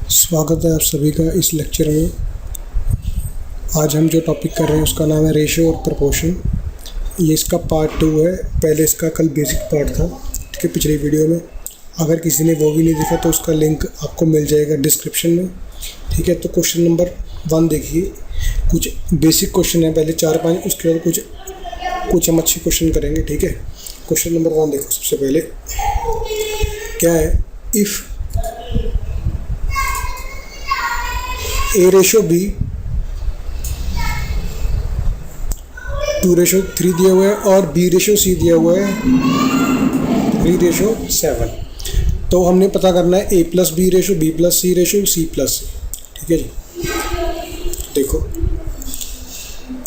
स्वागत है आप सभी का इस लेक्चर में। आज हम जो टॉपिक कर रहे हैं उसका नाम है रेशियो और प्रोपोर्शन। ये इसका पार्ट 2 है। पहले इसका कल बेसिक पार्ट था, ठीक है, पिछली वीडियो में। अगर किसी ने वो भी नहीं देखा तो उसका लिंक आपको मिल जाएगा डिस्क्रिप्शन में, ठीक है। तो क्वेश्चन नंबर 1 देखिए। कुछ बेसिक क्वेश्चन है, पहले 4-5, उसके बाद कुछ हम अच्छे क्वेश्चन करेंगे, ठीक है। क्वेश्चन नंबर 1 देखो। सबसे पहले क्या है, इफ़ A रेशो B 2:3 दिया हुआ है और B रेशो C दिया हुआ है 3:7। तो हमने पता करना है A plus B ratio, B plus C ratio, C plus C, ठीक है जी। देखो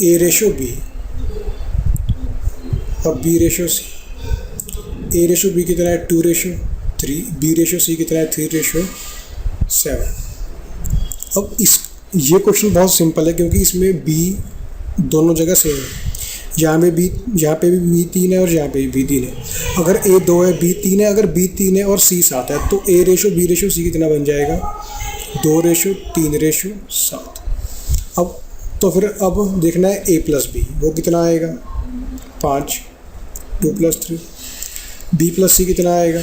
A रेशो B और B ratio C। A ratio B कितना है 2:3, B रेशो C कितना है 3:7। अब ये क्वेश्चन बहुत सिंपल है क्योंकि इसमें B दोनों जगह सेम है। यहाँ पे भी B 3 है और यहाँ पे भी B 3 है। अगर A 2 है, B 3 है, अगर B 3 है और C 7 है तो A ratio B ratio C कितना बन जाएगा 2:3:7। अब देखना है A प्लस B, वो कितना आएगा 5, 2 + 3। B प्लस C कितना आएगा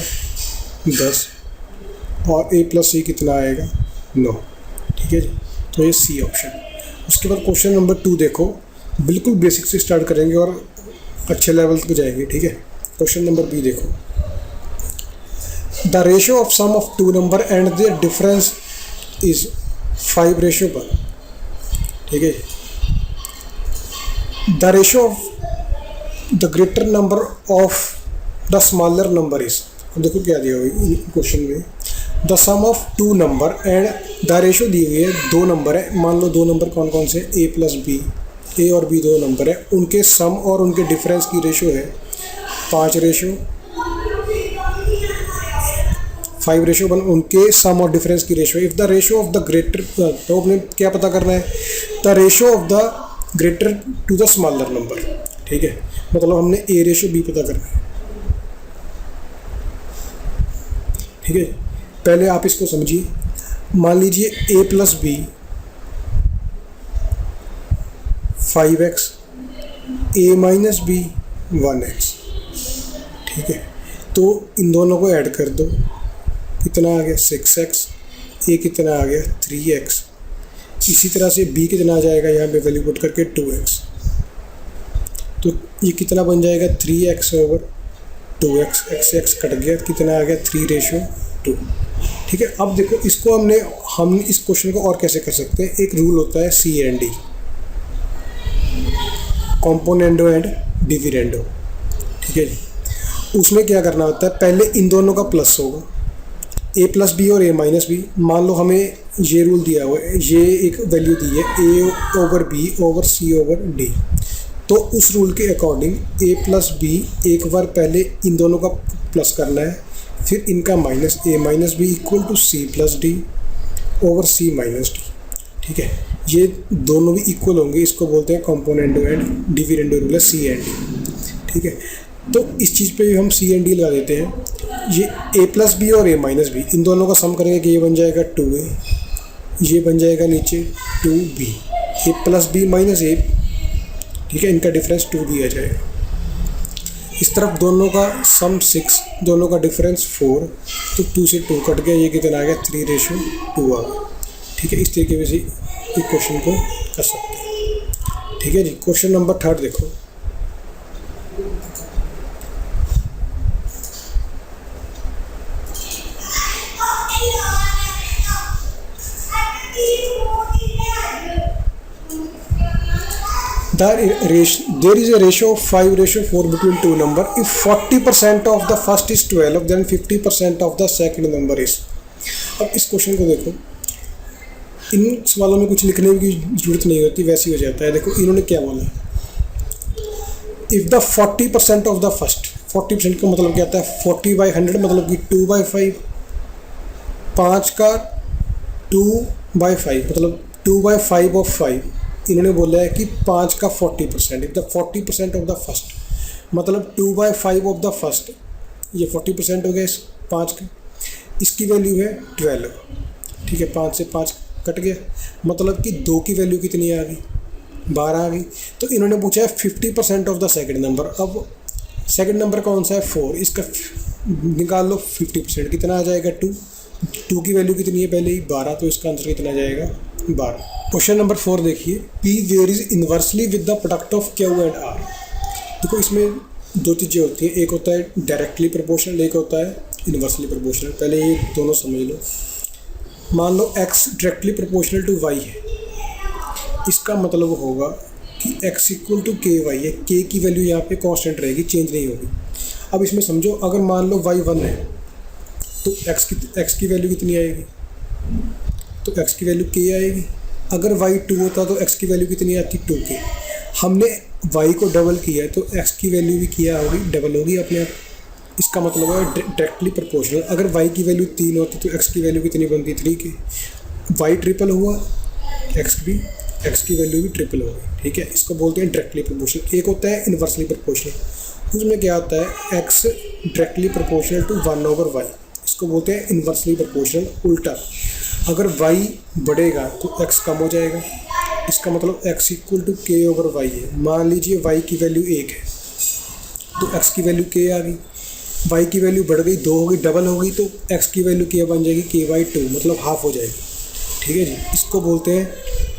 10 और A प्लस C कितना आएगा 9, ठीक है जी। तो ये सी ऑप्शन। उसके बाद क्वेश्चन नंबर 2 देखो। बिल्कुल बेसिक से स्टार्ट करेंगे और अच्छे लेवल तक जाएंगे, ठीक है। क्वेश्चन नंबर बी देखो। The ratio of sum of 2 number and the difference is 5:1, ठीक है। The ratio of the greater number of the smaller number is, देखो क्या दिया हुआ क्वेश्चन में, the sum of 2 number and the ratio दी हुई है 2 नंबर है। मान लो 2 नंबर कौन कौन से, A प्लस B, A और B 2 नंबर है, उनके सम और उनके डिफरेंस की रेशो है 5:1। उनके सम और डिफरेंस की ratio. If the ratio of the greater, तो अपने क्या पता करना है, the ratio of the greater to the smaller number, ठीक है। मतलब हमने A रेशो B पता करना है, ठीक है। पहले आप इसको समझिए। मान लीजिए A plus B 5x, A minus B 1x, ठीक है। तो इन दोनों को ऐड कर दो, कितना आ गया 6x, A कितना आ गया 3x। इसी तरह से B कितना आ जाएगा, यहाँ पे वैल्यू पुट करके 2x। तो ये कितना बन जाएगा 3x/2x, x कट गया, कितना आ गया 3:2, ठीक है। अब देखो इसको हम इस क्वेश्चन को और कैसे कर सकते हैं। एक रूल होता है CND, कॉम्पोनेंडो एंड डिविडेंडो, ठीक है जी। उसमें क्या करना होता है, पहले इन दोनों का प्लस होगा, A प्लस B और A माइनस B। मान लो हमें ये रूल दिया हुआ है, ये एक वैल्यू दी है A/B/C/D। तो उस रूल के अकॉर्डिंग A प्लस B एक बार पहले इन दोनों का प्लस करना है, फिर इनका minus, A minus B = C plus D/C minus D, ठीक है। ये दोनों भी इक्वल होंगे, इसको बोलते हैं कॉम्पोनेंडो एंड डिविडेंडो रूल है CND, ठीक है। तो इस चीज़ पे भी हम CND लगा देते हैं। ये A प्लस B और A माइनस B, इन दोनों का सम करेंगे कि ये बन जाएगा 2A, ये बन जाएगा नीचे 2B, A plus B minus A, ठीक है। इनका डिफरेंस 2B आ जाएगा। इस तरफ दोनों का सम 6, दोनों का डिफरेंस 4, तो 2 से 2 कट गया, ये कितना आ गया 3:2 आ गया, ठीक है। इस तरीके से इस क्वेश्चन को कर सकते हैं, ठीक है जी। क्वेश्चन नंबर 3 देखो। There is a ratio of 5:4 between 2 number. If 40% of the first is 12, then 50% of the second number is। अब इस क्वेश्चन को देखो, इन सवालों में कुछ लिखने की जरूरत नहीं होती, वैसे ही हो जाता है। देखो इन्होंने क्या बोला, if the 40% of the first, 40% का मतलब क्या आता है 40/100, मतलब कि 2/5, 5 का 2/5 मतलब 2/5 ऑफ 5। इन्होंने बोला है कि 5 का 40%, if the 40% of the first, मतलब 2/5 ऑफ द फर्स्ट, ये 40% हो गया इस 5 का। इसकी वैल्यू है 12, ठीक है, 5 से 5 कट गया, मतलब कि 2 की वैल्यू कितनी आ गई, 12 आ गई। तो इन्होंने पूछा है 50% ऑफ द सेकंड नंबर। अब सेकंड नंबर कौन सा है, 4, इसका निकाल लो 50%, कितना आ जाएगा 2। 2 की वैल्यू कितनी है पहले ही, 12, तो इसका आंसर कितना आ जाएगा 12। क्वेश्चन नंबर 4 देखिए, P varies inversely with the product of Q and R। देखो इसमें 2 चीज़ें होती हैं, एक होता है डायरेक्टली प्रोपोर्शनल, एक होता है इन्वर्सली प्रोपोर्शनल। पहले ये दोनों समझ लो। मान लो x directly proportional to y है, इसका मतलब होगा कि x equal to k y है, k की वैल्यू यहाँ पे कांस्टेंट रहेगी, चेंज नहीं होगी। अब इसमें समझो, अगर मान लो y 1 है तो x की वैल्यू कितनी आएगी, तो x की वैल्यू k आएगी। अगर y 2 होता तो x की वैल्यू कितनी आती, 2k। हमने y को डबल किया है तो x की वैल्यू भी किया होगी, डबल होगी अपने आप। इसका मतलब है डायरेक्टली प्रोपोर्शनल। अगर y की वैल्यू 3 होती तो x की वैल्यू कितनी बनती, 3k। y ट्रिपल हुआ, x की वैल्यू भी ट्रिपल होगी, ठीक है। इसको बोलते हैं डायरेक्टली प्रोपोर्शनल। एक होता है इन्वर्सली प्रोपोर्शनल, उसमें क्या होता है, x directly proportional to 1/y, इसको बोलते हैं इन्वर्सली प्रोपोर्शनल। उल्टा, अगर y बढ़ेगा तो x कम हो जाएगा, इसका मतलब x इक्वल टू k/y है। मान लीजिए y की वैल्यू 1 है तो x की वैल्यू k आ गई, y की वैल्यू बढ़ गई, 2 हो गई, डबल हो गई, तो x की वैल्यू क्या बन जाएगी, k/2, मतलब हाफ हो जाएगी, ठीक है जी। इसको बोलते हैं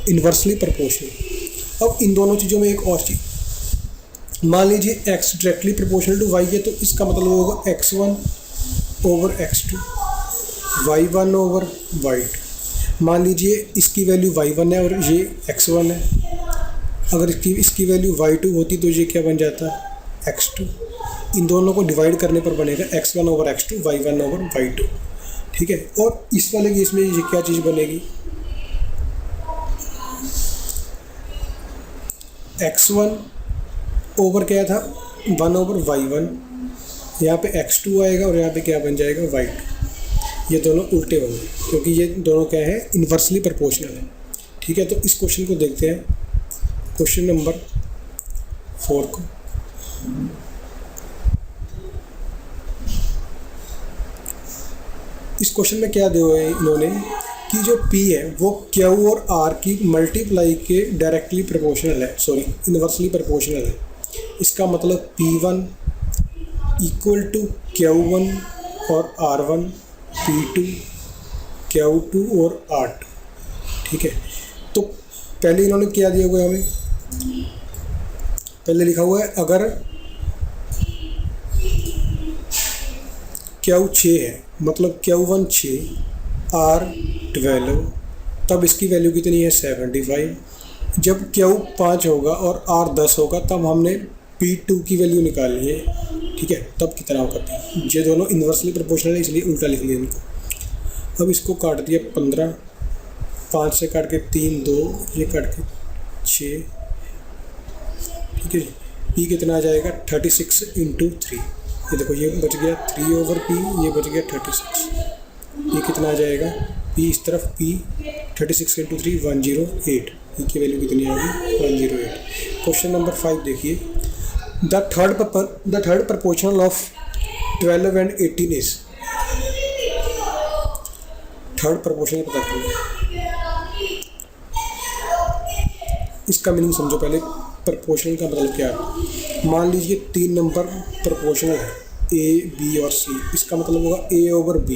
इन्वर्सली प्रोपोर्शनल। अब इन दोनों चीज़ों में एक और चीज़, मान लीजिए x directly proportional to y है तो इसका मतलब होगा x1/x2, y1/y2। मान लीजिए इसकी वैल्यू y1 है और ये x1 है, अगर इसकी वैल्यू y2 होती तो ये क्या बन जाता, x2। इन दोनों को डिवाइड करने पर बनेगा x1/x2, y1/y2, ठीक है। और इस वाले केस में ये क्या चीज़ बनेगी, x1 ओवर क्या था, 1/y1, यहाँ पे x2 आएगा और यहाँ पे क्या बन जाएगा, y2। ये दोनों उल्टे होंगे क्योंकि ये दोनों क्या है, इन्वर्सली प्रोपोर्शनल है, ठीक है। तो इस क्वेश्चन को देखते हैं, क्वेश्चन नंबर 4 को। इस क्वेश्चन में क्या दिया है इन्होंने कि जो P है वो Q और R की मल्टीप्लाई के डायरेक्टली प्रोपोर्शनल है, सॉरी इन्वर्सली प्रोपोर्शनल है। इसका मतलब P1 इक्वल टू Q1 और R1, P2 Q2 और R2, ठीक है। तो पहले इन्होंने क्या दिया हुआ है हमें, पहले लिखा हुआ है अगर Q 6 है मतलब Q1 6, R 12, तब इसकी वैल्यू कितनी है, 75। जब Q 5 होगा और R 10 होगा तब हमने P2 की वैल्यू निकालनी है, ठीक है। तब कितना होगा P, ये दोनों इन्वर्सली प्रोपोर्शनल है इसलिए उल्टा लिख लिया इनको। अब इसको काट दिया 15, 5 से काट के 3 2, ये काट के 6, ठीक है जी। P कितना आ जाएगा, 36 × 3। ये देखो ये बच गया 3/P, ये बच गया 36। ये कितना आ जाएगा, P इस तरफ, P 36 × 3 108, ई की वैल्यू कितनी आ गई, 108। क्वेश्चन नंबर 5 देखिए, the third proportional of 12 and 18 is. Third proportional पता करें, इसका मीनिंग समझो पहले। प्रोपोर्शनल का मतलब क्या है, मान लीजिए 3 नंबर प्रोपोर्शनल है A, B और C, इसका मतलब होगा A/B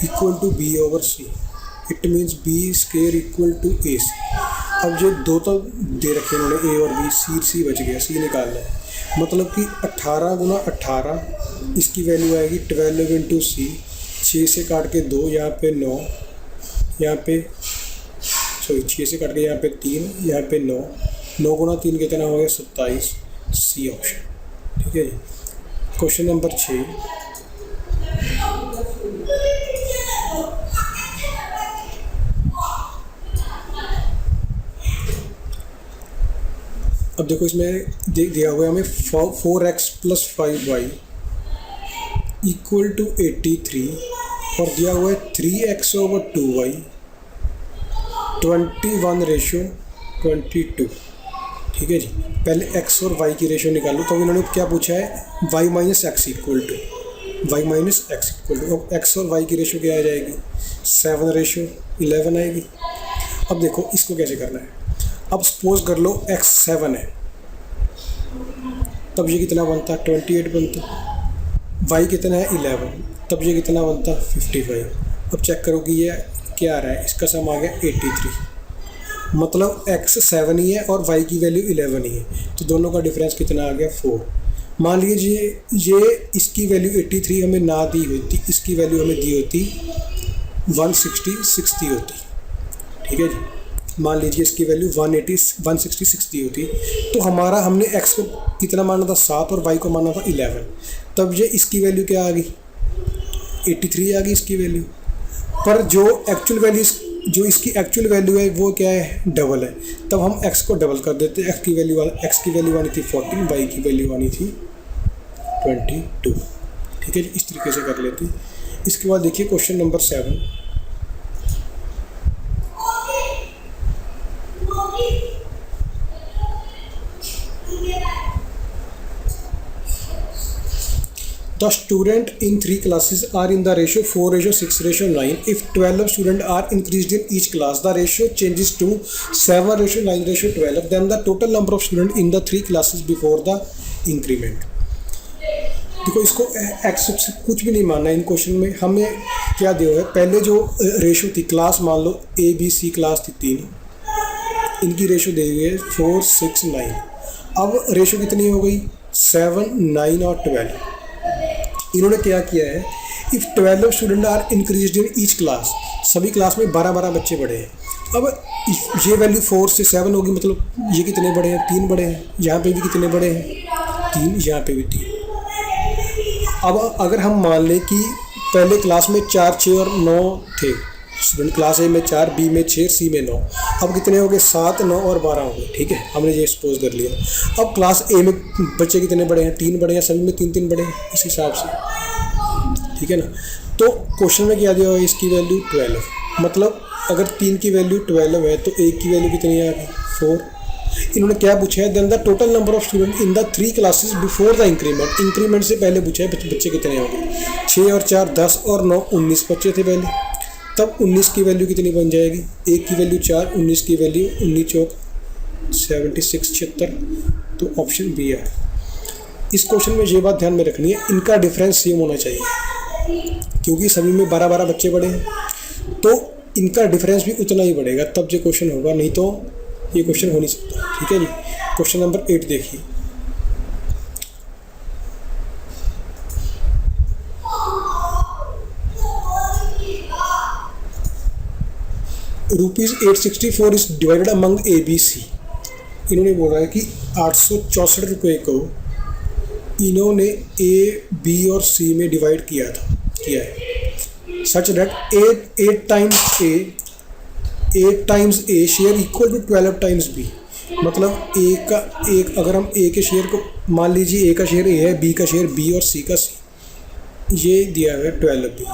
equal to B/C। It means B² equal to AC। अब जो 2 तो दे रखे हैं उन्होंने, A और B, C बच गया, C निकालना है। मतलब कि 18 × 18, इसकी वैल्यू आएगी 12 × C, 6 से काट के 2, यहाँ पे 9, यहाँ पे 6 से काट के यहाँ पे 3, यहाँ पे 9 × 3 कितना हो गया, 27, C ऑप्शन, ठीक है जी। क्वेश्चन नंबर 6, अब देखो इसमें दिया हुआ है हमें 4x + 5y इक्वल टू 83 और दिया हुआ है 3x/2y 21:22, ठीक है जी। पहले x और y की रेशियो निकालो। तो इन्होंने क्या पूछा है, y - x equal to, y minus x equal to, अब x और y की रेशो क्या आ जाएगी 7:11 आएगी। अब देखो इसको कैसे करना है। अब सपोज कर लो x 7 है, तब ये कितना बनता 28 बनता, y कितना है 11, तब ये कितना बनता 55। अब चेक करो कि ये क्या आ रहा है, इसका सम आ गया 83, मतलब x 7 ही है और y की वैल्यू 11 ही है, तो दोनों का डिफरेंस कितना आ गया 4। मान लीजिए ये इसकी वैल्यू 83 हमें ना दी होती, इसकी वैल्यू हमें दी होती 160 होती, ठीक है जी। मान लीजिए इसकी वैल्यू 160 होती, तो हमारा हमने x को कितना माना था 7 और y को माना था 11, तब ये इसकी वैल्यू क्या आ गई 83 आ गई इसकी वैल्यू। पर जो एक्चुअल वैल्यू, जो इसकी एक्चुअल वैल्यू है वो क्या है डबल है, तब हम x को डबल कर देते। x की वैल्यू आनी थी 14, y की वैल्यू आनी थी 22, ठीक है जी। इस तरीके से कर लेते। इसके बाद देखिए question number 7, The student in 3 classes are in the ratio 4:6:9. If 12 students are increased in each class, the ratio changes to 7:9:12. Then the total number of students in the 3 classes before the increment. देखो इसको x से कुछ भी नहीं मानना है। इन question में हमें क्या दिया है, पहले जो रेशो थी क्लास, मान लो ए बी सी क्लास थी 3, इनकी रेशो दी हुई है 4, 6, 9। अब रेशो कितनी हो गई 7, 9 और 12। इन्होंने क्या किया है, if 12 student are increase in each class, सभी क्लास में 12 बच्चे बढ़े हैं। अब ये वैल्यू 4 से 7 होगी, मतलब ये कितने बड़े हैं 3 बड़े हैं, यहाँ पे भी कितने बड़े हैं 3, यहाँ पे भी 3। अब अगर हम मान लें कि पहले क्लास में 4, 6 और 9 थे स्टूडेंट, क्लास ए में 4, बी में 6, सी में 9, अब कितने हो गए 7, 9 और 12 हो गए, ठीक है। हमने ये सपोज कर लिया। अब क्लास ए में बच्चे कितने बड़े हैं 3 बड़े हैं, सभी में 3 बड़े हैं इस हिसाब से, ठीक है ना। तो क्वेश्चन में क्या दिया हुआ है, इसकी वैल्यू 12, मतलब अगर 3 की वैल्यू 12 है तो 1 की वैल्यू कितनी आ गई 4। इन्होंने क्या पूछा है, then the total number of student in the 3 classes before the increment. Increment से पहले पूछा है बच्चे कितने होंगे, 6 और 4 10 और 9 19 बच्चे थे पहले, तब 19 की वैल्यू कितनी बन जाएगी, 1 की वैल्यू 4, 19 की वैल्यू 19 चौक 76 76, तो ऑप्शन बी है। इस क्वेश्चन में ये बात ध्यान में रखनी है, इनका डिफरेंस सेम होना चाहिए, क्योंकि सभी में 12 बच्चे बढ़े हैं, तो इनका डिफरेंस भी उतना ही बढ़ेगा, तब ये क्वेश्चन होगा, नहीं तो ये क्वेश्चन हो नहीं सकता, ठीक है जी। क्वेश्चन नंबर 8 देखिए, ₹864 is divided among A B C. इन्होंने बोला है कि 864 रुपये को इन्होंने ए बी और सी में डिवाइड किया है, such that 8 times A share equal to 12 times B. मतलब एक अगर हम ए के शेयर को मान लीजिए, ए का शेयर ए है, बी का शेयर बी और सी का सी, ये दिया हुआ है 12 बी,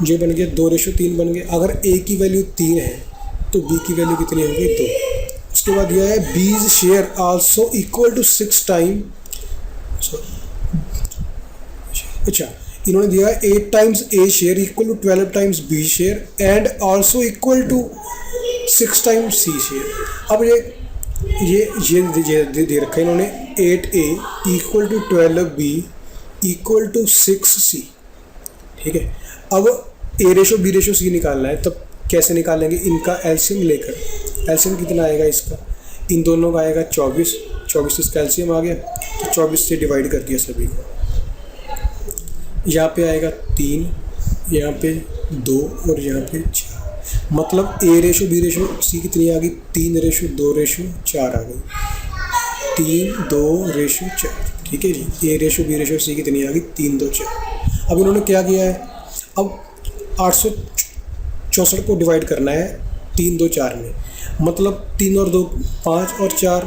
ये बन गया 2:3 बन गया। अगर ए की वैल्यू 3 है तो बी की वैल्यू कितनी होगी 2। उसके बाद दिया है B's share also equal to 6 time, अच्छा इन्होंने दिया है 8 times A share equal to 12 times B share and also equal to 6 times C share. अब ये दे रखा है इन्होंने 8A equal to 12B equal to 6C, ठीक है। अब ए रेशो बी रेशो सी निकालना है, तब कैसे निकालेंगे, इनका एलसीएम लेकर। एलसीएम कितना आएगा इसका, इन दोनों का आएगा 24 इसका एलसीएम आ गया, तो 24 से डिवाइड कर दिया सभी को। यहाँ पे आएगा 3, यहाँ पे 2 और यहाँ पे 4, मतलब ए रेशो बी रेशो सी कितनी आ गई 3:2:4 आ गई, 3:2:4, ठीक है जी। ए रेशो बी रेशो सी कितनी आ गई 3:2:4। अब इन्होंने क्या किया है, अब 864 को डिवाइड करना है 3:2:4 में, मतलब 3 और 2 5 और 4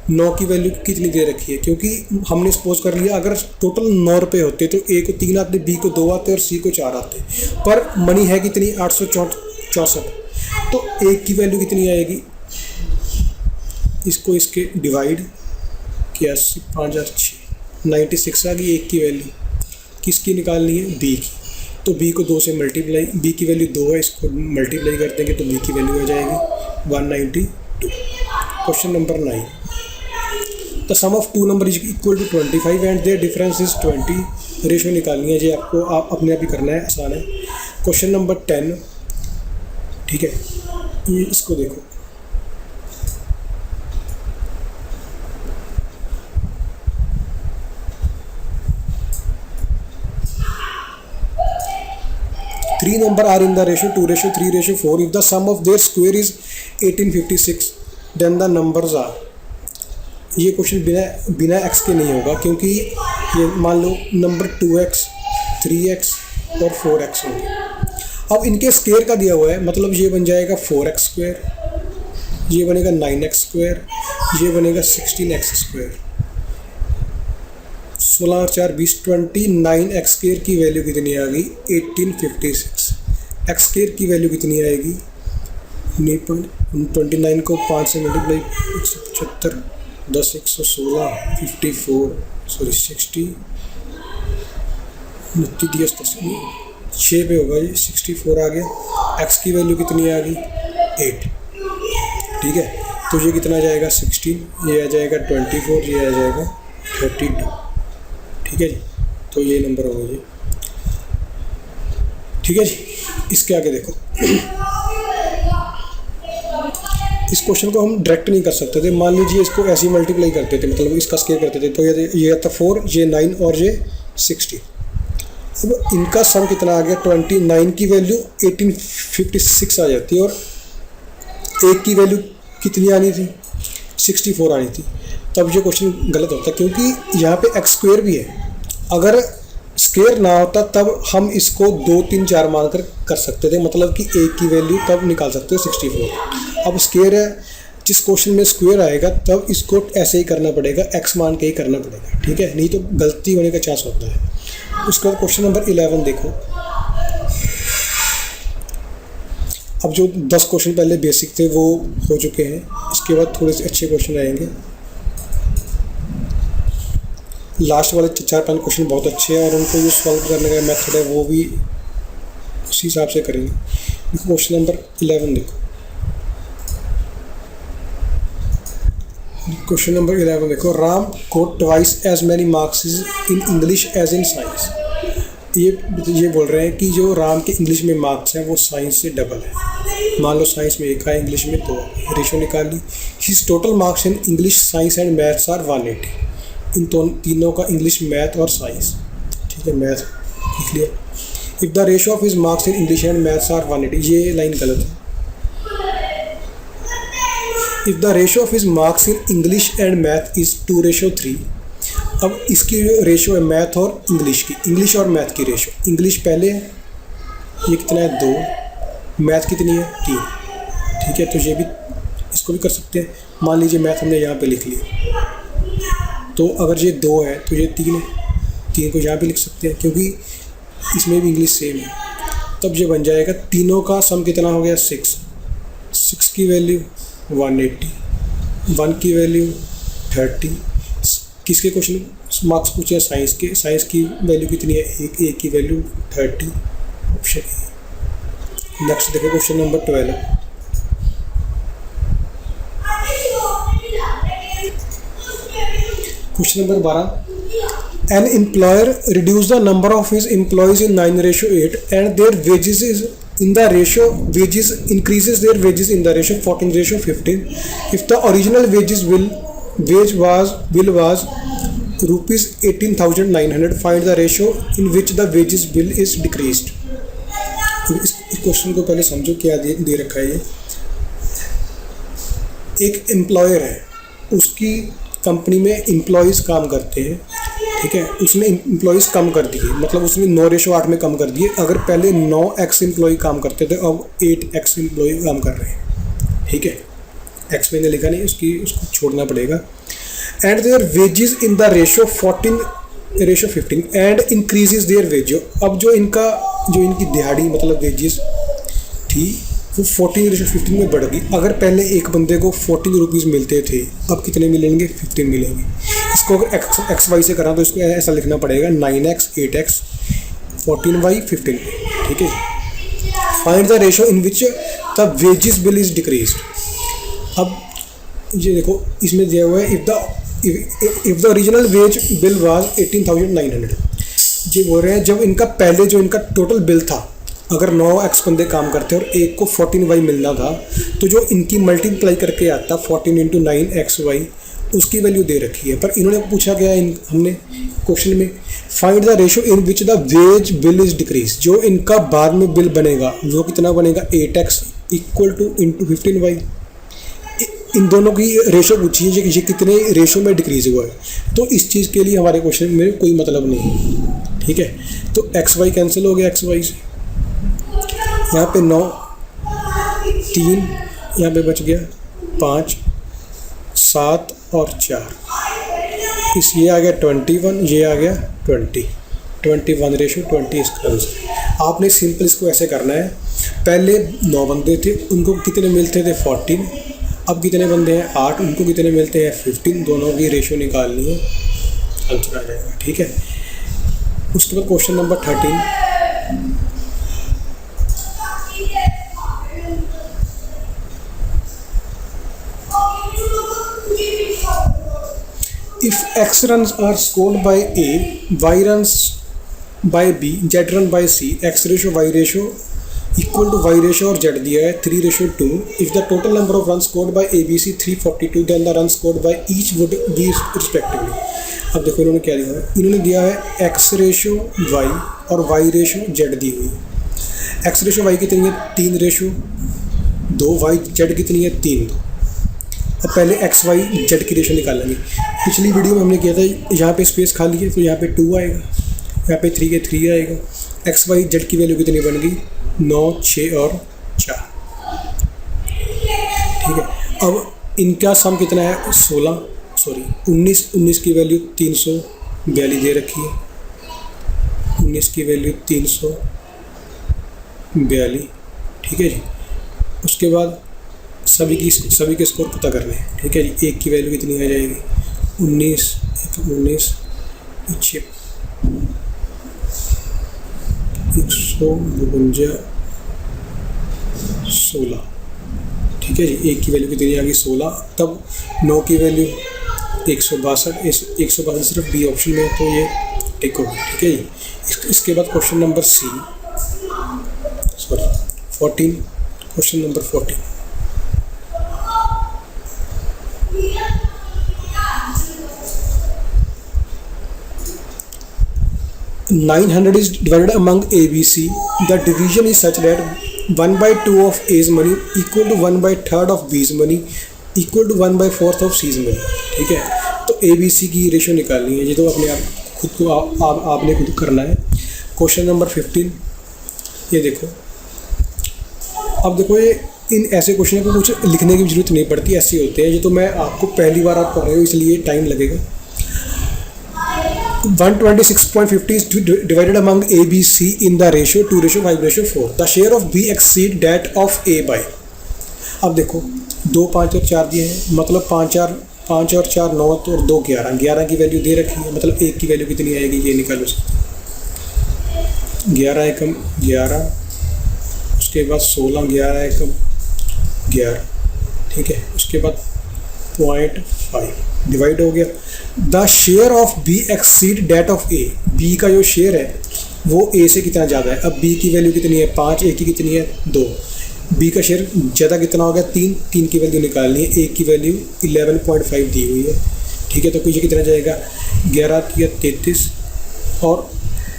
9 की वैल्यू कितनी दे रखी है, क्योंकि हमने सपोज कर लिया अगर टोटल 9 रुपये होते तो ए को 3 आते, बी को 2 आते और सी को 4 आते, पर मनी है कितनी 864, तो ए की वैल्यू कितनी आएगी, इसको इसके डिवाइड किया 5 और 6, 96 आ गई एक की वैल्यू। किसकी निकालनी है? बी की। तो बी को 2 से मल्टीप्लाई, बी की वैल्यू 2 है, इसको मल्टीप्लाई कर देंगे तो बी की वैल्यू आ जाएगी 192। Question number 9, the sum of two number is equal to 25 and their difference is 20। Ratio निकालनी है जी, आपको आप अपने आप ही करना है, आसान है। क्वेश्चन नंबर 10, ठीक है, ये इसको देखो, three number are in the ratio 2:3:4. If the sum of their square is 1856, then the numbers are। ये क्वेश्चन बिना x के नहीं होगा, क्योंकि ये मान लो नंबर 2x, 3x और 4x होंगे। अब इनके स्क्वायर का दिया हुआ है, मतलब ये बन जाएगा 4x स्क्वायर, ये बनेगा 9x स्क्वायर, ये बनेगा 16x स्क्वायर। 16 और 4 20, 29x स्क्वायर की वैल्यू कितनी आ गई? 1856। x स्क्वायर की वैल्यू कितनी आएगी? 29 को 5 से मल्टीप्लाई 175, 10 116, 54 सॉरी 60, 6 पे होगा ये, 64 आ गया। x की वैल्यू कितनी आ गई? 8, ठीक है। तो ये कितना आ जाएगा? 16, ये आ जाएगा 24, ये आ जाएगा 32, ठीक है जी। तो ये नंबर होगा जी, ठीक है जी। इसके आगे देखो, इस क्वेश्चन को हम डायरेक्ट नहीं कर सकते थे। मान लीजिए इसको ऐसे ही मल्टीप्लाई करते थे, मतलब इसका स्क्वायर करते थे, तो ये था 4, ये 9 और ये 60। अब इनका सम कितना आ गया? 29 की वैल्यू 1856 आ जाती है, और एक की वैल्यू कितनी आनी थी? 64 आनी थी। तब ये क्वेश्चन गलत होता, क्योंकि यहाँ पे x स्क्वायर भी है। अगर स्क्वायर ना होता तब हम इसको 2 3 4 मानकर कर सकते थे, मतलब कि एक की वैल्यू तब निकाल सकते हो 64। अब स्क्वायर है, जिस क्वेश्चन में स्क्वायर आएगा तब इसको ऐसे ही करना पड़ेगा, x मान के ही करना पड़ेगा, ठीक है, नहीं तो गलती होने का चांस होता है। उसके बाद क्वेश्चन नंबर 11 देखो। अब जो 10 क्वेश्चन पहले बेसिक थे वो हो चुके हैं, इसके बाद थोड़े से अच्छे क्वेश्चन आएंगे। लास्ट वाले 4-5 क्वेश्चन बहुत अच्छे हैं, और उनको जो सॉल्व करने का मेथड है वो भी उसी हिसाब से करेंगे। क्वेश्चन नंबर 11 देखो, क्वेश्चन नंबर 11 देखो। Ram got twice as many marks in English as in science. ये बोल रहे हैं कि जो राम के इंग्लिश में मार्क्स हैं वो साइंस से डबल है। मान लो साइंस में 1 है, इंग्लिश में 2। रेशो निकाल ली। His total marks in English, science and maths are 180। इन तीनों का इंग्लिश, मैथ और साइंस, ठीक है, मैथ लिख लिया। If the ratio of his marks in English and maths are 180, ये लाइन गलत है। If the ratio of his marks in English and math is 2:3। अब इसकी रेशो है मैथ और इंग्लिश की, इंग्लिश और मैथ की रेशो। इंग्लिश पहले है, ये कितना है? 2। मैथ कितनी है? 3, ठीक है। तो ये भी, इसको भी कर सकते हैं। मान लीजिए मैथ हमने यहाँ पे लिख लिया, तो अगर ये 2 है तो ये 3 है, 3 को यहाँ पे लिख सकते हैं, क्योंकि इसमें भी इंग्लिश सेम है। तब ये बन जाएगा, तीनों का सम कितना हो गया? 6। 6 की वैल्यू 180, 1 की वैल्यू 30। किसके क्वेश्चन मार्क्स पूछे हैं? साइंस के। साइंस की वैल्यू कितनी है? 1 की वैल्यू 30, ऑप्शन ए। नेक्स्ट देखो question number 12। Question number 12। An employer reduce the number of his employees in 9:8 and their wages is in the ratio, wages increases their wages in the ratio 14:15. If the original wage was rupees 18,900, find the ratio in which the wages bill is decreased. इस question को पहले समझो क्या दे रखा है। ये एक employer है, उसकी कंपनी में एम्प्लॉयज़ काम करते हैं, ठीक है। उसने एम्प्लॉयज़ कम कर दिए, मतलब उसने 9:8 में कम कर दिए। अगर पहले 9x एम्प्लॉय काम करते थे, अब 8x एम्प्लॉय काम कर रहे हैं, ठीक है। x मैंने लिखा नहीं, उसको छोड़ना पड़ेगा। And their wages in the ratio 14:15 and increases their wage. अब जो इनकी दिहाड़ी मतलब वेजेस थी वो 14:15 में बढ़ गई। अगर पहले एक बंदे को 14 रुपीज़ मिलते थे, अब कितने मिलेंगे? 15 मिलेंगे। इसको अगर एक्स वाई से करा तो इसको ऐसा लिखना पड़ेगा 9x 8x 14y 15, ठीक है। Find the ratio in which the wages bill is decreased. अब ये देखो इसमें दिया हुआ है if the original wage bill was 18,900। ये बोल रहे हैं जब इनका पहले जो इनका टोटल बिल था, अगर 9x बंदे काम करते और एक को 14y मिलना था, तो जो इनकी मल्टीप्लाई करके आता 14 इंटू 9xy, उसकी वैल्यू दे रखी है। पर इन्होंने पूछा गया हमने क्वेश्चन में find the ratio in which the ways bill is decrease. जो इनका बाद में बिल बनेगा वो कितना बनेगा 8x equal two into 15y। इन दोनों की रेशो पूछी है ये कितने रेशो में डिक्रीज हुआ है। तो इस चीज़ के लिए हमारे क्वेश्चन में कोई मतलब नहीं है, ठीक है। तो XY कैंसिल हो गया XY से, यहाँ पे 9 3, यहाँ पे बच गया 5 7 और 4, ये आ गया 21, ये आ गया 21 रेशो 20 इसका आंसर। आपने सिंपल इसको ऐसे करना है, पहले 9 बंदे थे, उनको कितने मिलते थे 14, अब कितने बंदे हैं 8, उनको कितने मिलते हैं 15, दोनों की रेशो निकालनी है, आंसर आ जाएगा, ठीक है। उसके बाद question number 13, if x runs are scored by A, y runs by B, z run by C, x ratio y ratio equal to y ratio और z दिया है 3:2। if the total number of runs scored by A, B, C 342, then the runs scored by each would be respectively। अब देखो इन्होंने क्या दिया है, इन्होंने दिया है x रेशो y और y रेशो z दी हुई है। x रेशो y कितनी है 3:2, y z कितनी है 3:2। अब पहले एक्स वाई जेड की रेशो निकालेंगे। पिछली वीडियो में हमने किया था, यहाँ पे स्पेस खाली है तो यहाँ पे 2 आएगा, यहाँ पे 3 के 3 आएगा। एक्स वाई जेड की वैल्यू कितनी बन गई 9 6 और 4, ठीक है। अब इनका सम कितना है 19 की वैल्यू 342 दे रखी है, 19 की वैल्यू 342, ठीक है जी। उसके बाद सभी के स्कोर पता करने हैं, ठीक है जी। एक की वैल्यू कितनी आ जाएगी 19 पीछे 152 16, ठीक है जी। एक की वैल्यू कितनी आ गई 16। तब 9 की वैल्यू 162 सिर्फ बी ऑप्शन में है, तो ये टिक होगा, ठीक है जी। इसके बाद question number 14, question number 14। 900 is divided among A, B, C. The division is such that 1/2 of A's money equal to 1/3 of B's money equal to 1/4 of C's money, ठीक है। तो A, B, C की ratio निकालनी है, ये तो अपने आप खुद को आपने खुद करना है। क्वेश्चन नंबर 15, ये देखो। अब देखो ये इन ऐसे क्वेश्चन को कुछ लिखने की जरूरत नहीं पड़ती, ऐसे होते हैं। ये तो मैं आपको पहली बार आप कर रहे हो इसलिए टाइम लगेगा। 126.50 is divided among A, B, C in the ratio 2:5:4. The share of B exceed that of A by। अब देखो 2 5 और 4 दिए हैं, मतलब 5 और 4 9 और 2 11 की वैल्यू दे रखी है, मतलब 1 की वैल्यू कितनी आएगी ये निकालो। 11 एकम 11, उसके बाद 16 11 एकम 11, ठीक है। उसके बाद 0.5 डिवाइड हो गया। The share of B exceed that of A, B का जो शेयर है वो ए से कितना ज़्यादा है। अब बी की वैल्यू कितनी है 5, ए की कितनी है 2, बी का शेयर ज़्यादा कितना हो गया 3 की वैल्यू निकालनी है। ए की वैल्यू 11.5 दी हुई है, ठीक है। तो ये कितना जाएगा 11 की 33 और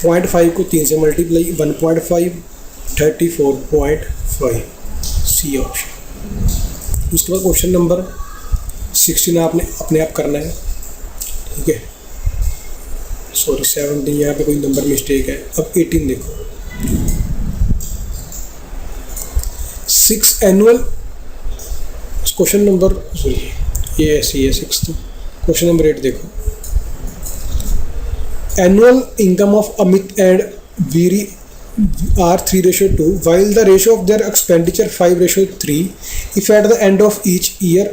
0.5 को 3 से मल्टीप्लाई 1.5 34.5, सी ऑप्शन। उसके बाद क्वेश्चन नंबर 16 आपने अपने आप करना है, ठीक है। 17 यहाँ पे कोई नंबर मिस्टेक है। अब 18 देखो। 6 एनुअल क्वेश्चन नंबर ये ऐसी है 6। तो क्वेश्चन नंबर 8 देखो। Annual income of Amit and Veeri are 3:2 while the ratio of their expenditure 5:3. If at the end of each year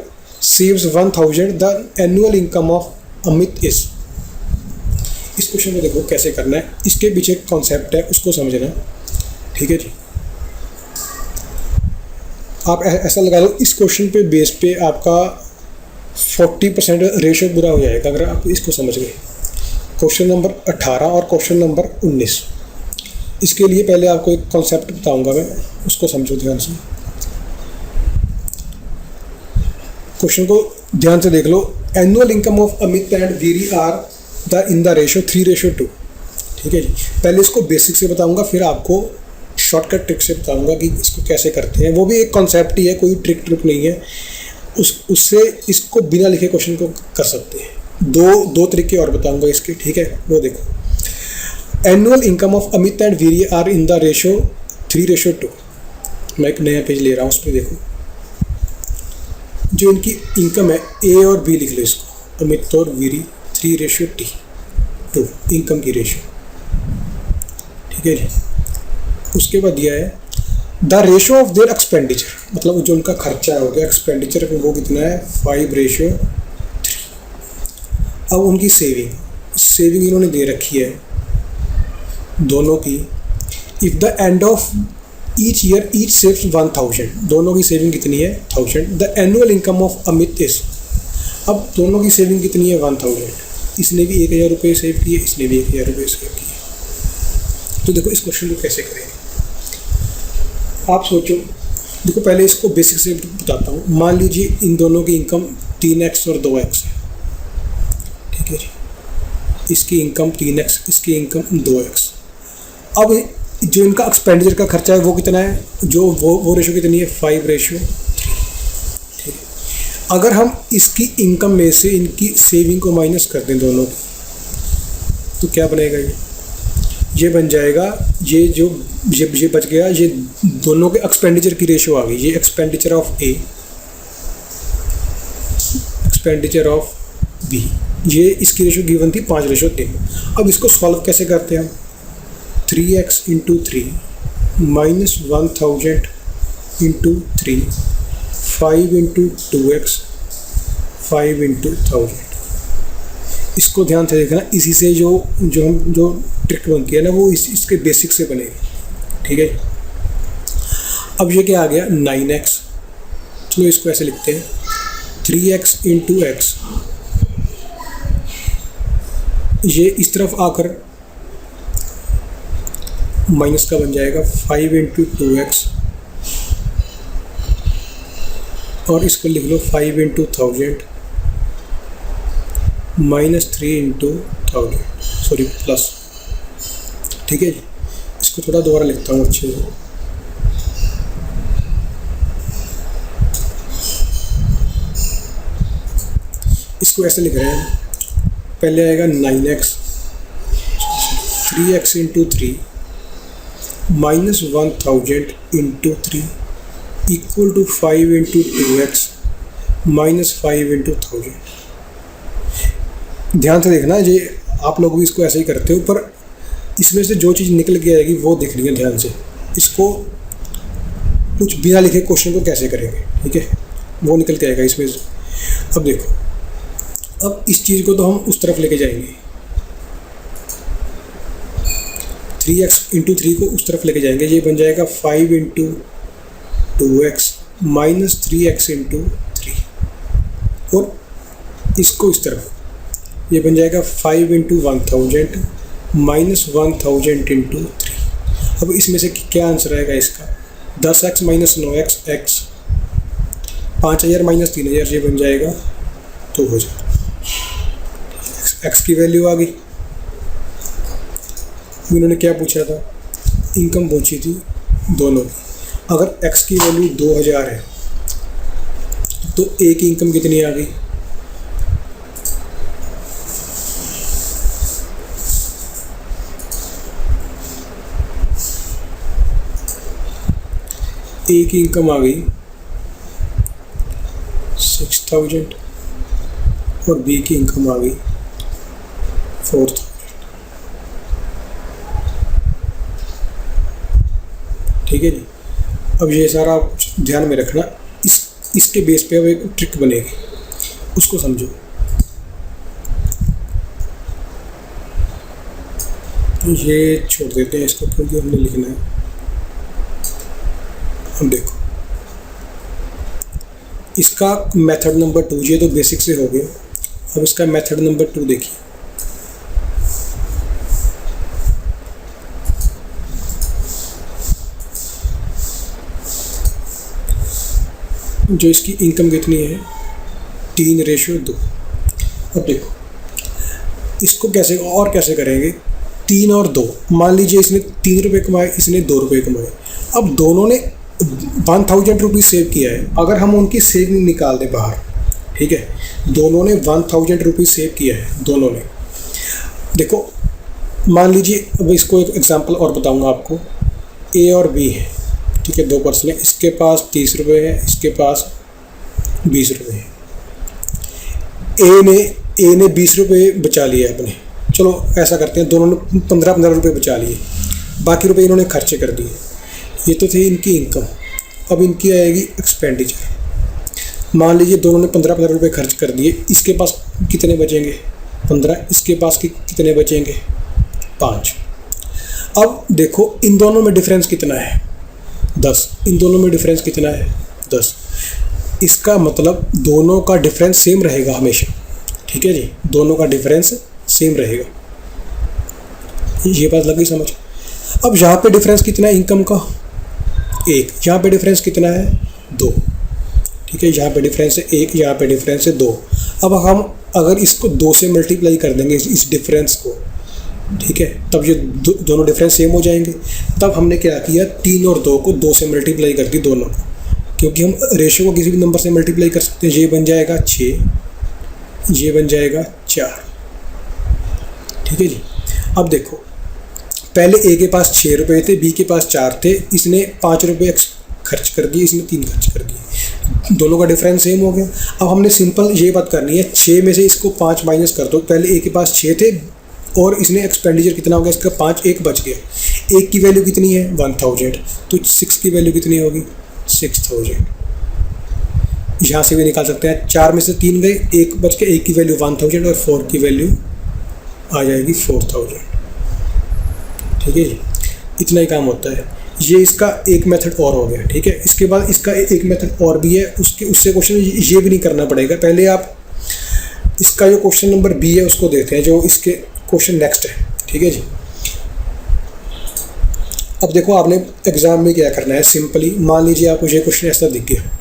saves 1000, the annual income of Amit is. इस question को देखो कैसे करना है, इसके पीछे एक कॉन्सेप्ट है उसको समझना, ठीक है जी। आप ऐसा लगा लो इस क्वेश्चन पे बेस पे आपका 40% रेशो पूरा हो जाएगा अगर आप इसको समझ गए। क्वेश्चन नंबर 18 और क्वेश्चन नंबर 19, इसके लिए पहले आपको एक कॉन्सेप्ट बताऊंगा मैं, उसको समझो ध्यान से। क्वेश्चन को ध्यान से देख लो। Annual income of Amit and Veeri are in the ratio 3:2, ठीक है जी। पहले इसको बेसिक से बताऊंगा, फिर आपको शॉर्टकट ट्रिक से बताऊंगा कि इसको कैसे करते हैं। वो भी एक कॉन्सेप्ट ही है, कोई ट्रिक नहीं है। उससे इसको बिना लिखे क्वेश्चन को कर सकते हैं। दो तरीके और बताऊंगा इसके, ठीक है। वो देखो, annual income of Amit and Veeri are in the ratio 3:2। मैं एक नया पेज ले रहा हूँ, उस पर देखो जो इनकी इनकम है, ए और बी लिख लो इसको, अमित और वीरी 3:2 इनकम की रेशो, ठीक है जी। उसके बाद दिया है the ratio of their expenditure, मतलब जो उनका खर्चा हो गया एक्सपेंडिचर वो कितना है 5:3। अब उनकी सेविंग इन्होंने दे रखी है दोनों की। If the end of each year each saves 1000, दोनों की सेविंग कितनी है 1000। The annual income of Amit is, अब दोनों की सेविंग कितनी है 1000। इसने भी 1000 रुपये सेव किए, इसने भी 1000 रुपये सेव किए। तो देखो इस क्वेश्चन को कैसे करेंगे आप सोचो। देखो पहले इसको बेसिक से बताता हूँ। मान लीजिए इन दोनों की इनकम 3x और 2x है, ठीक है जी। इसकी इनकम 3x, इसकी इनकम 2x। अब जो इनका एक्सपेंडिचर का खर्चा है वो कितना है, जो वो रेशो कितनी है 5:3, ठीक है। अगर हम इसकी इनकम में से इनकी सेविंग को माइनस कर दें दोनों की, तो क्या बनेगा, ये बन जाएगा, ये बच गया, ये दोनों के एक्सपेंडिचर की रेशो आ गई। ये expenditure of A, expenditure of B, ये इसकी रेशो गिवन थी 5:3। अब इसको सॉल्व कैसे करते हैं हम, 3x into 3 minus 1000 into 3, 5 into 2x, 5 into 1000। इसको ध्यान से देखना, इसी से जो ट्रिक बनती है ना वो इसके बेसिक से बनेगी, ठीक है। अब ये क्या आ गया 9x, चलो इसको ऐसे लिखते हैं 3x इंटू x, ये इस तरफ आकर माइनस का बन जाएगा 5 इंटू 2x, और इसको लिख लो 5 into 1000 minus 3 into 1000, sorry plus, ठीक है जी। इसको थोड़ा दोबारा लिखता हूँ अच्छे से। इसको ऐसे लिख रहे हैं, पहले आएगा 9x, 3x into 3 minus 1000 into 3 equal to 5 into 2x minus 5 into 1000। ध्यान से देखना, ये आप लोग भी इसको ऐसे ही करते हो, पर इसमें से जो चीज़ निकल के आएगी वो देखनी है ध्यान से। इसको कुछ बिना लिखे क्वेश्चन को कैसे करेंगे, ठीक है, वो निकल के आएगा इसमें से। अब देखो, अब इस चीज़ को तो हम उस तरफ लेके जाएंगे, 3x इंटू 3 को उस तरफ लेके जाएंगे, ये बन जाएगा 5 into 2x minus 3x into 3, और इसको इस तरफ ये बन जाएगा 5 इंटू 1000 माइनस 1000 इंटू 3। अब इसमें से क्या आंसर आएगा इसका, 10x minus 9x x, 5000 minus 3000, ये बन जाएगा 2000। x की वैल्यू आ गई। इन्होंने क्या पूछा था, इनकम पूछी थी दोनों की। अगर x की वैल्यू 2000 है तो a की इनकम कितनी आ गई, ए की इनकम आ गई 6000 और बी की इनकम आ गई 4000, ठीक है जी। अब ये सारा आप ध्यान में रखना, इसके बेस पे अब एक ट्रिक बनेगी, उसको समझो। ये छोड़ देते हैं इसको क्योंकि हमने लिखना है। अब देखो इसका मेथड नंबर 2, ये तो बेसिक से हो गया। अब इसका मेथड नंबर 2 देखिए। जो इसकी इनकम कितनी है 3:2। अब देखो इसको कैसे और कैसे करेंगे, 3 और 2। मान लीजिए इसने 3 रुपये कमाए, इसने 2 रुपये कमाए। अब दोनों ने 1000 रुपीज़ सेव किया है। अगर हम उनकी सेविंग निकाल दें बाहर, ठीक है, दोनों ने 1000 रुपीज़ सेव किया है दोनों ने। देखो मान लीजिए, अब इसको एक एग्जांपल और बताऊंगा आपको। ए और बी है, ठीक है, 2 पर्सन है। इसके पास 30 रुपये है, इसके पास 20 रुपये है। ए ने 20 रुपये बचा लिए अपने। चलो ऐसा करते हैं, दोनों ने 15 रुपये बचा लिए, बाकी रुपये इन्होंने खर्चे कर दिए। ये तो थी इनकी इनकम। अब इनकी आएगी एक्सपेंडिचर। मान लीजिए दोनों ने 15 रुपये खर्च कर दिए। इसके पास कितने बचेंगे 15, इसके पास कितने बचेंगे 5। अब देखो इन दोनों में डिफरेंस कितना है 10। इन दोनों में डिफरेंस कितना है 10। इसका मतलब दोनों का डिफरेंस सेम रहेगा हमेशा, ठीक है जी, दोनों का डिफरेंस सेम रहेगा। ये बात लगी समझ। अब यहाँ पे डिफरेंस कितना है इनकम का 1, यहाँ पे डिफरेंस कितना है 2, ठीक है, यहाँ पे डिफरेंस है 1, यहाँ पे डिफरेंस है 2। अब हम अगर इसको 2 से मल्टीप्लाई कर देंगे इस डिफरेंस को, ठीक है, तब ये दोनों डिफरेंस सेम हो जाएंगे। तब हमने क्या किया, 3 और 2 को 2 से मल्टीप्लाई कर दी दोनों को, क्योंकि हम रेशो को किसी भी नंबर से मल्टीप्लाई कर सकते हैं। ये बन जाएगा 6, ये बन जाएगा 4, ठीक है जी। अब देखो पहले ए के पास 6 रुपये थे, बी के पास 4 थे। इसने 5 रुपये खर्च कर दिए, इसने 3 खर्च कर दिए, दोनों का डिफरेंस सेम हो गया। अब हमने सिंपल ये बात करनी है, 6 में से इसको 5 माइनस कर दो। पहले ए के पास 6 थे और इसने एक्सपेंडिचर कितना हो गया इसका 5, 1 बच गया। 1 की वैल्यू कितनी है 1000, तो 6 की वैल्यू कितनी होगी 6000। यहाँ से भी निकाल सकते हैं, 4 में से 3 गए, 1 बच के, 1 की वैल्यू 1000 और 4 की वैल्यू आ जाएगी 4000, ठीक है जी। इतना ही काम होता है। ये इसका एक मेथड और हो गया, ठीक है। इसके बाद इसका एक मेथड और भी है, उससे क्वेश्चन ये भी नहीं करना पड़ेगा। पहले आप इसका जो क्वेश्चन नंबर बी है उसको देखते हैं, जो इसके क्वेश्चन नेक्स्ट है, ठीक है जी। अब देखो आपने एग्जाम में क्या करना है, सिंपली मान लीजिए आपको ये क्वेश्चन ऐसा दिख गया।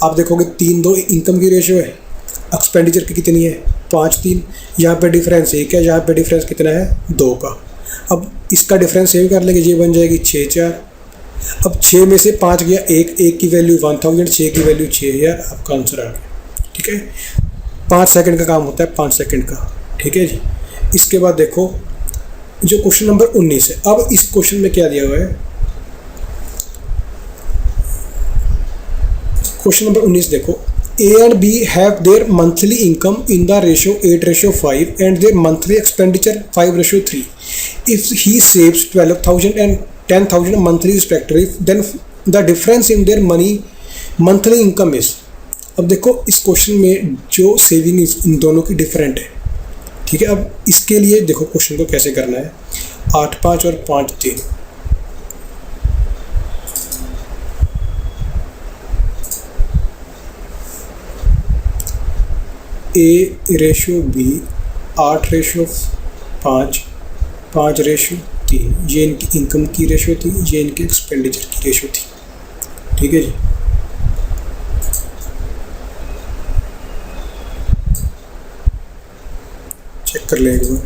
आप देखोगे 3-2 इनकम की रेशियो है, एक्सपेंडिचर की कितनी है 5-3, यहाँ पे डिफरेंस 1 है, यहाँ पे डिफरेंस कितना है 2 का। अब इसका डिफरेंस सेव कर लेंगे, ये बन जाएगी 6-4। अब 6 में से 5 गया, 1 की वैल्यू 1000, 6 की वैल्यू 6000, आपका आंसर आ गया, ठीक है। 5 सेकंड का काम होता है, 5 सेकंड का, ठीक है जी। इसके बाद देखो जो क्वेश्चन नंबर 19 है। अब इस क्वेश्चन में क्या दिया हुआ है, क्वेश्चन नंबर 19 देखो, A and B have their monthly income in the ratio 8:5 and their monthly expenditure 5:3. If he saves 12,000 and 10,000 monthly respectively, then the difference in their monthly income is। अब देखो इस question में जो saving in दोनों की different है, ठीक है। अब इसके लिए देखो क्वेश्चन को कैसे करना है, 8-5 और 5-3। A/B 8/5, 5/3, ये इनकी इनकम की रेशो थी, ये इनके एक्सपेंडिचर की रेशो थी, ठीक है जी। चेक कर लें एक बार,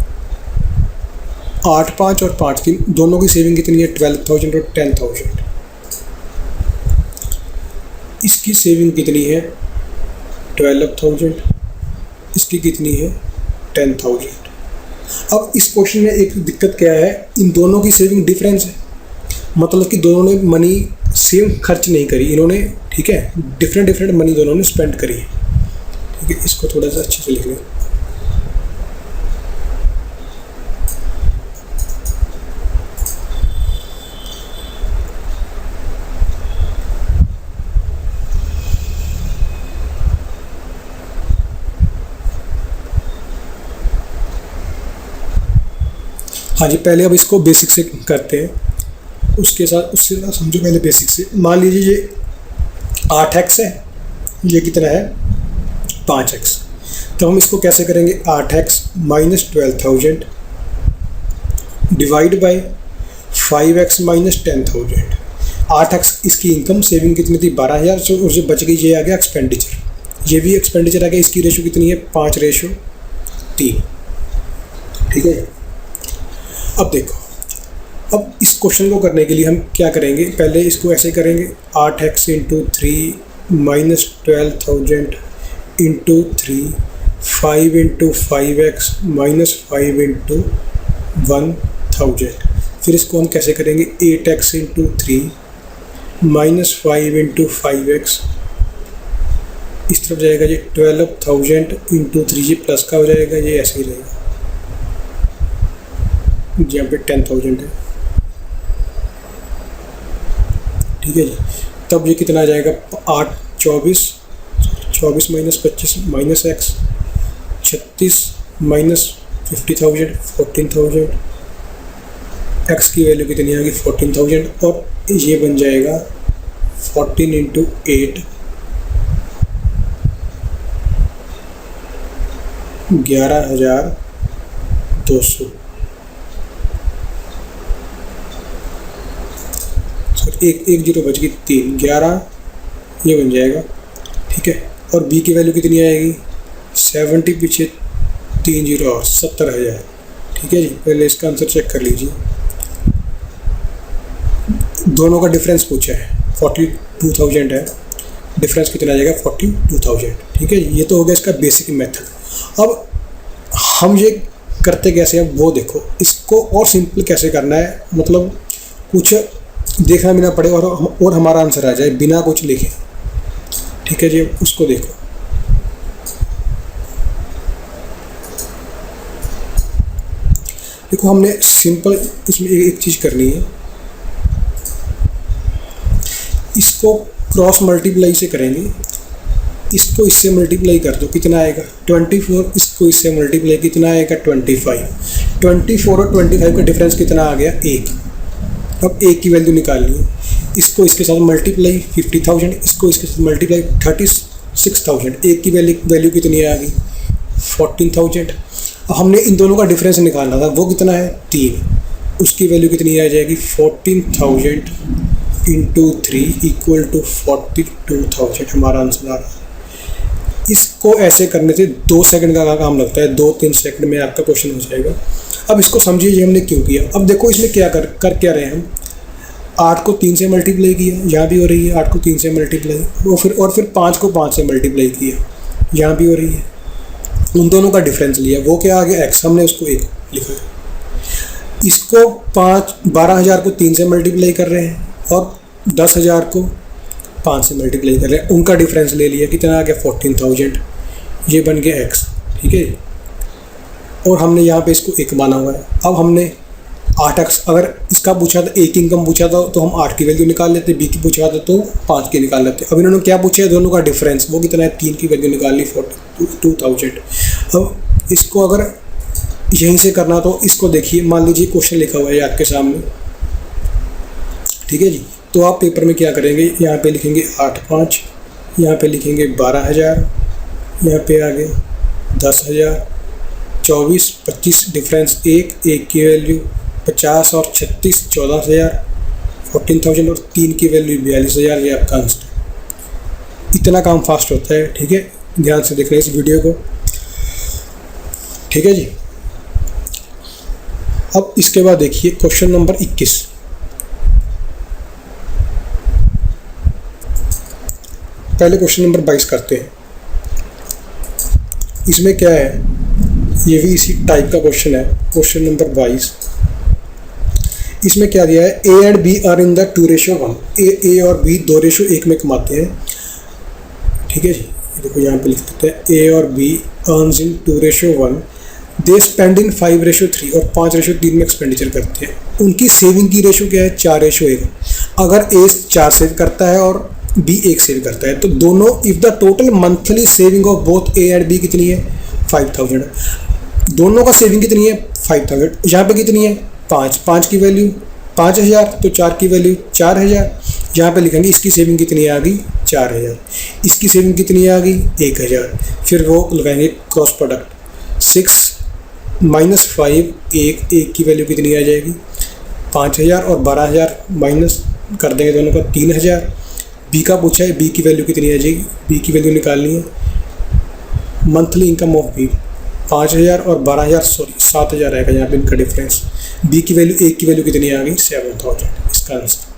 8-5 और 5-3 दोनों की सेविंग कितनी है 12,000 और 10,000। इसकी सेविंग कितनी है 12,000, इसकी कितनी है 10,000। अब इस क्वेश्चन में एक दिक्कत क्या है, इन दोनों की सेविंग डिफरेंस है, मतलब कि दोनों ने मनी सेम खर्च नहीं करी इन्होंने, ठीक है, डिफरेंट मनी दोनों ने स्पेंड करी है, ठीक है। इसको थोड़ा सा अच्छे से लिख लें। हाँ जी, पहले अब इसको बेसिक से करते हैं। उसके साथ उससे ना समझो पहले बेसिक से। मान लीजिए ये 8x है, ये कितना है 5x। तो हम इसको कैसे करेंगे, 8x minus 12,000 divide by 5x minus 10,000। 8x इसकी इनकम सेविंग कितनी थी 12,000, और जो बच गई ये आ गया एक्सपेंडिचर, ये भी एक्सपेंडिचर आ गया। इसकी रेशो कितनी है 5:3। ठीक है। अब देखो, अब इस क्वेश्चन को करने के लिए हम क्या करेंगे, पहले इसको ऐसे करेंगे 8x into 3 minus 12,000 into 3 5 into 5x minus 5 into 1,000। फिर इसको हम कैसे करेंगे 8x into 3 minus 5 into 5x, इस तरफ जाएगा ये 12,000 इंटू 3, ये प्लस का हो जाएगा, ये ऐसे ही रहेगा, यहाँ पे 10,000 है। ठीक है जी। तब ये कितना आ जाएगा 24 minus 25 minus x, 36 minus 50,000 14,000, x की वैल्यू कितनी आ गई 14,000, और ये बन जाएगा 14 इंटू 8 11,200। एक जीरो बच गई 3, 11 ये बन जाएगा। ठीक है। और बी की वैल्यू कितनी आएगी 70 पीछे 3 जीरो और 70,000। ठीक है जी। पहले इसका आंसर चेक कर लीजिए। दोनों का डिफरेंस पूछा है 42,000 है, डिफरेंस कितना आ जाएगा 42,000। ठीक है। ये तो हो गया इसका बेसिक मेथड। अब हम ये करते कैसे हैं वो देखो, इसको और सिंपल कैसे करना है, मतलब कुछ देखना भी ना पड़े और हमारा आंसर आ जाए बिना कुछ लिखे। ठीक है जी। उसको देखो, देखो हमने सिंपल इसमें एक चीज़ करनी है, इसको क्रॉस मल्टीप्लाई से करेंगे। इसको इससे मल्टीप्लाई कर दो, कितना आएगा 24, इसको इससे मल्टीप्लाई कितना आएगा 25। 24 और 25 का डिफरेंस कितना आ गया 1। अब एक की वैल्यू निकालनी है, इसको इसके साथ मल्टीप्लाई 50,000, इसको इसके साथ मल्टीप्लाई 36,000, एक की वैल्यू कितनी आ गई 14,000। अब हमने इन दोनों का डिफरेंस निकालना था, वो कितना है 3, उसकी वैल्यू कितनी आ जाएगी 14,000 इंटू 3 इक्वल टू 42,000, हमारा आंसर आ रहा है। इसको ऐसे करने से 2 सेकंड का काम लगता है, 2-3 सेकंड में आपका क्वेश्चन हो जाएगा। अब इसको समझिए ये हमने क्यों किया। अब देखो इसमें क्या कर क्या रहे हैं हम, 8 को 3 से मल्टीप्लाई किया, यहाँ भी हो रही है 8 को 3 से मल्टीप्लाई, और फिर 5 को 5 से मल्टीप्लाई किया, यहाँ भी हो रही है। उन दोनों का डिफरेंस लिया, वो क्या आ गया x, हमने उसको 1 लिखा है। इसको 12,000 को 3 से मल्टीप्लाई कर रहे हैं और 10,000 को 5 से मल्टीप्लाई कर रहे हैं, उनका डिफरेंस ले लिया, कितना आ गया 14,000, ये बन गया x। ठीक है। और हमने यहाँ पे इसको 1 माना हुआ है। अब हमने 8x, अगर इसका पूछा था, एक इनकम पूछा था तो हम 8 की वैल्यू निकाल लेते, बी की पूछा था तो 5 की निकाल लेते। अब इन्होंने क्या पूछा है, दोनों का डिफरेंस, वो कितना है 3 की वैल्यू निकाल ली 42,000। अब इसको अगर यहीं से करना तो इसको देखिए, मान लीजिए क्वेश्चन लिखा हुआ है आपके सामने। ठीक है जी। तो आप पेपर में क्या करेंगे, यहाँ पे लिखेंगे 8-5, यहाँ पे लिखेंगे 12,000, यहाँ पे आ गया 10,000, 24, 25 डिफरेंस 1 की वैल्यू 50 और 36 14,000, 14,000 और 3 की वैल्यू 42,000, ये आपका आंसर। इतना काम फास्ट होता है। ठीक है। ध्यान से देखना इस वीडियो को। ठीक है जी। अब इसके बाद देखिए क्वेश्चन नंबर 21। पहले क्वेश्चन नंबर 22 करते हैं। इसमें क्या है, ये भी इसी टाइप का क्वेश्चन है, क्वेश्चन नंबर 22। इसमें क्या दिया है, A and B are in the 2:1, A और बी 2:1 में कमाते हैं। ठीक है जी। देखो यहाँ पे लिख देते हैं, ए और B earns in 2:1, they spend in 5:3 और 5:3 में एक्सपेंडिचर करते हैं। उनकी सेविंग की रेशो क्या है 4:1। अगर ए 4 सेव करता है और बी 1 सेव करता है तो दोनों, if the total monthly saving of both A and B कितनी है 5,000। दोनों का सेविंग कितनी है 5000। यहाँ पे कितनी है 5, 5 की वैल्यू 5000, तो 4 की वैल्यू 4000। यहाँ पे लिखेंगे इसकी सेविंग कितनी आ गई 4000, इसकी सेविंग कितनी आ गई 1000। फिर वो लगाएंगे क्रॉस प्रोडक्ट 6 माइनस 5, एक की वैल्यू कितनी आ जाएगी 5000 और 12000 माइनस कर देंगे दोनों का 3000। बी का पूछा है, बी की वैल्यू कितनी आ जाएगी, बी की वैल्यू निकालनी है। मंथली इनकम ऑफ बी 5000 और 12000 सॉरी 7000 आएगा यहाँ पे इनका डिफरेंस। बी की वैल्यू, एक की वैल्यू कितनी आ गई 7000, इसका आंसर।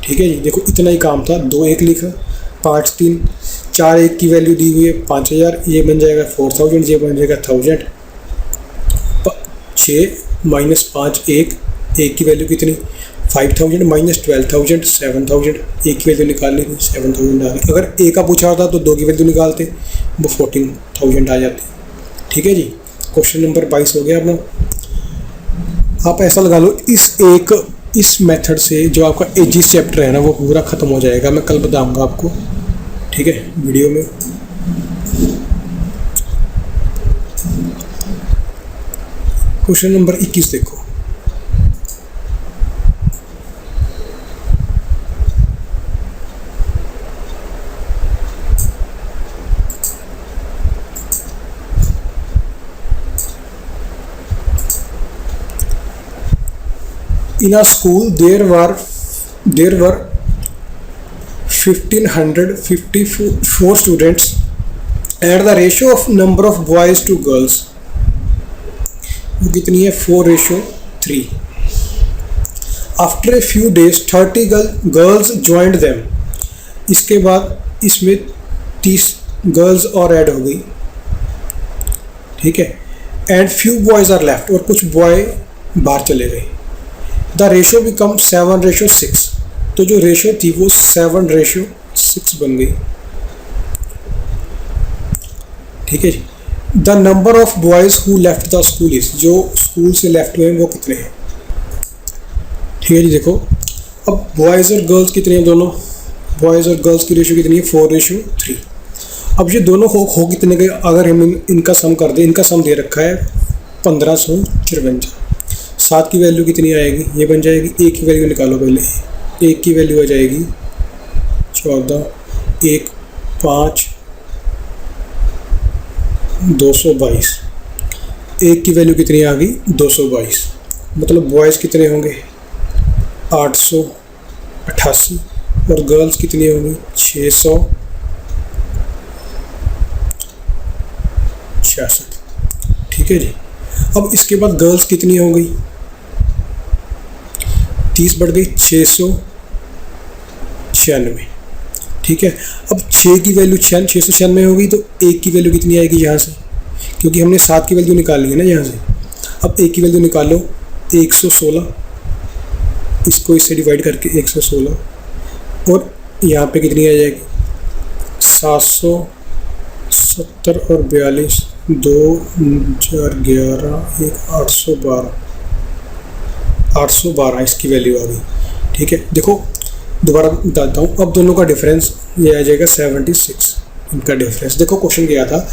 ठीक है जी, देखो इतना ही काम था। 2 1 लिखा, 5 3, 4 1 की वैल्यू दी हुई है 5000, ये बन जाएगा 4000, ये बन जाएगा 1000। 6 माइनस 5 1, एक की वैल्यू कितनी 5000 माइनस 12000 7000, एक की वैल्यू निकालनी थी 7000 आ गई। अगर ए का पूछा होता तो 2 की वैल्यू निकालते, वो 14000 आ जाती। ठीक है जी, क्वेश्चन नंबर 22 हो गया अपना। आप ऐसा लगा लो इस मेथड से जो आपका एजिस चैप्टर है ना वो पूरा ख़त्म हो जाएगा। मैं कल बताऊंगा आपको, ठीक है, वीडियो में। क्वेश्चन नंबर 21 देखो। In a school there were 1554 students and the ratio of number of boys to girls वो कितनी है 4:3। After a few days 30 girls joined them। इसके बाद इसमें 30 गर्ल्स और ऐड हो गई, ठीक है। And few boys are left, और कुछ बॉय बाहर चले गए। द रेशो बिकम 7:6, तो जो रेशो थी वो 7:6 बन गई। ठीक है जी। The number of boys who left the school is, जो स्कूल से लेफ्ट हुए हैं वो कितने हैं। ठीक है जी, देखो अब बॉयज़ और गर्ल्स कितने हैं, दोनों बॉयज़ और गर्ल्स की रेशो कितनी है 4:3। अब ये दोनों हो कितने के, अगर हम इनका सम कर दें, इनका सम दे रखा है 1554। 7 की वैल्यू कितनी आएगी, ये बन जाएगी। एक की वैल्यू निकालो पहले, एक की वैल्यू आ जाएगी 14, 1 5 222। एक की वैल्यू कितनी आ गई 222, मतलब बॉयज़ कितने होंगे 888 और गर्ल्स कितनी होंगी 666। ठीक है जी। अब इसके बाद गर्ल्स कितनी हो गई 30 बढ़ गई 696। ठीक है। अब 6 की वैल्यू 696 हो गई, तो एक की वैल्यू कितनी आएगी यहाँ से, क्योंकि हमने 7 की वैल्यू निकाल ली है ना यहाँ से। अब एक की वैल्यू निकालो 116, इसको इससे डिवाइड करके 116, और यहाँ पे कितनी आ जाएगी 770 और 42, 2 4 11 1 812 इसकी वैल्यू आ गई। ठीक है। देखो दोबारा बताता हूँ, अब दोनों का डिफरेंस ये आ जाएगा 76। इनका डिफरेंस देखो, क्वेश्चन किया था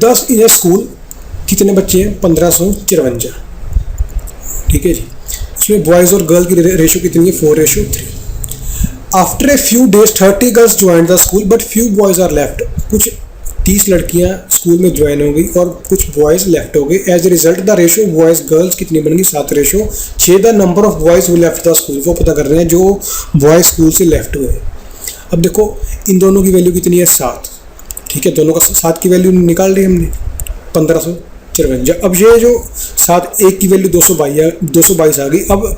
10 इन स्कूल कितने बच्चे हैं 1554। ठीक है जी। इसमें बॉयज़ और गर्ल की रेशो कितनी है 4:3। After a few days 30 girls join the school but few boys are left. कुछ 30 लड़कियां स्कूल में ज्वाइन हो गई और कुछ बॉयज़ लेफ्ट हो गए। As a result the ratio boys girls कितनी बन गई 7:6। The number of boys who left the school, वो पता कर रहे हैं जो बॉयज़ स्कूल से लेफ्ट हुए। अब देखो इन दोनों की वैल्यू कितनी है 7। ठीक है, दोनों का 7 की वैल्यू निकाल ली हमने 1554। अब ये जो 7 एक की वैल्यू 222 आ गई। अब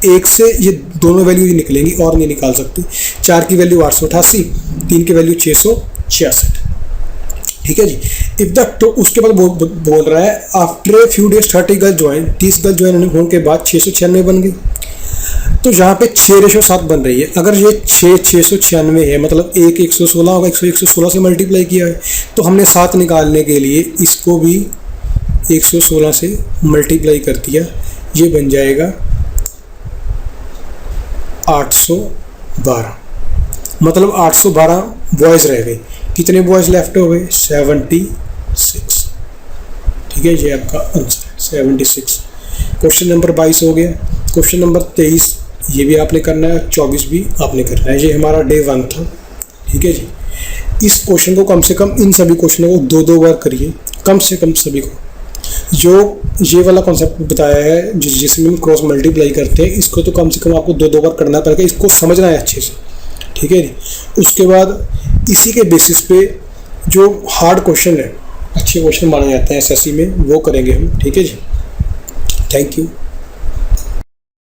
एक से ये दोनों वैल्यू निकलेंगी और नहीं निकाल सकती। 4 की वैल्यू 888, 3 की वैल्यू 666। ठीक है जी। इफ द तो उसके बाद बोल रहा है after a few days 30 girl join, 30 girl join होने के बाद 696 बन गई। तो यहाँ पे 6:7 बन रही है। अगर ये 696 है, मतलब 116 होगा, 116 से मल्टीप्लाई किया है, तो हमने 7 निकालने के लिए इसको भी 116 से मल्टीप्लाई कर दिया। ये बन जाएगा 812, मतलब 812 बॉयज़ रह गए। कितने बॉयज़ लेफ्ट हो गए 76। ठीक है, ये आपका आंसर है 76। क्वेश्चन नंबर 22 हो गया। क्वेश्चन नंबर 23 ये भी आपने करना है, 24 भी आपने करना है। ये हमारा डे 1 था। ठीक है जी, इस क्वेश्चन को कम से कम, इन सभी क्वेश्चनों को 2-2 बार करिए कम से कम सभी को। जो ये वाला कॉन्सेप्ट बताया है जिसमें हम क्रॉस मल्टीप्लाई करते हैं, इसको तो कम से कम आपको 2-2 बार करना पड़ेगा, इसको समझना है अच्छे से। ठीक है जी, उसके बाद इसी के बेसिस पे जो हार्ड क्वेश्चन है, अच्छे क्वेश्चन माने जाते हैं एसएससी में, वो करेंगे हम। ठीक है जी, थैंक यू।